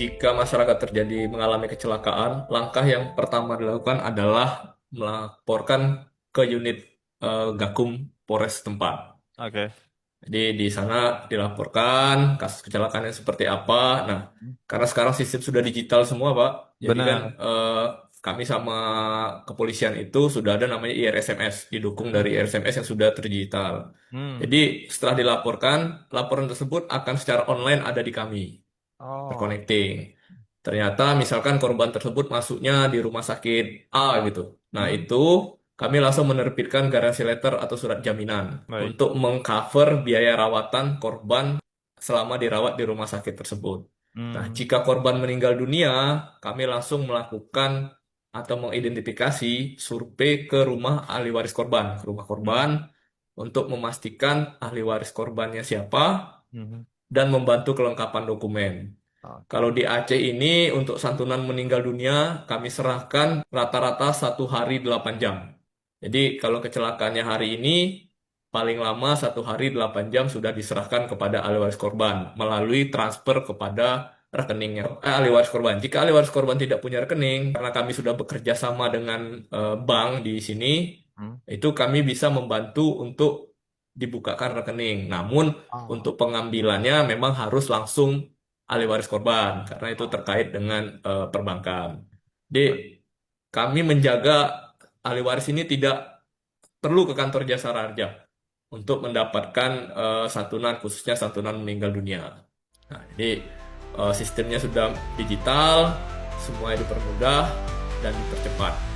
Jika masyarakat mengalami kecelakaan, langkah yang pertama dilakukan adalah melaporkan ke unit Gakum Polres tempat. Oke. Jadi di sana dilaporkan kasus kecelakaan yang seperti apa. Nah, karena sekarang sistem sudah digital semua, Pak. Jadi kan Benar. kami sama kepolisian itu sudah ada namanya IRSMS, didukung dari Hmm. IRSMS yang sudah terdigital. Hmm. Jadi setelah dilaporkan, laporan tersebut akan secara online ada di kami, Oh. terconnecting. Ternyata misalkan korban tersebut masuknya di rumah sakit A gitu. Nah, Hmm. itu kami langsung menerbitkan garansi letter atau surat jaminan Baik. untuk mengcover biaya rawatan korban selama dirawat di rumah sakit tersebut. Nah, Hmm. jika korban meninggal dunia, kami langsung melakukan atau mengidentifikasi survei ke rumah ahli waris korban, ke rumah Hmm. korban untuk memastikan ahli waris korbannya siapa Hmm. dan membantu kelengkapan dokumen. Kalau Oke. di Aceh ini untuk santunan meninggal dunia kami serahkan rata-rata 1 hari 8 jam. Jadi kalau kecelakaannya hari ini paling lama 1 hari 8 jam sudah diserahkan kepada ahli waris korban melalui transfer kepada rekeningnya ahli waris korban. Jika ahli waris korban tidak punya rekening, karena kami sudah bekerja sama dengan bank di sini, Hmm. itu kami bisa membantu untuk dibukakan rekening. Namun Oh. untuk pengambilannya memang harus langsung ahli waris korban karena itu Oh. terkait dengan perbankan. Jadi Ber- kami menjaga ahli waris ini tidak perlu ke kantor jasa raja untuk mendapatkan santunan khususnya santunan meninggal dunia. Nah, jadi sistemnya sudah digital, semuanya dipermudah dan dipercepat.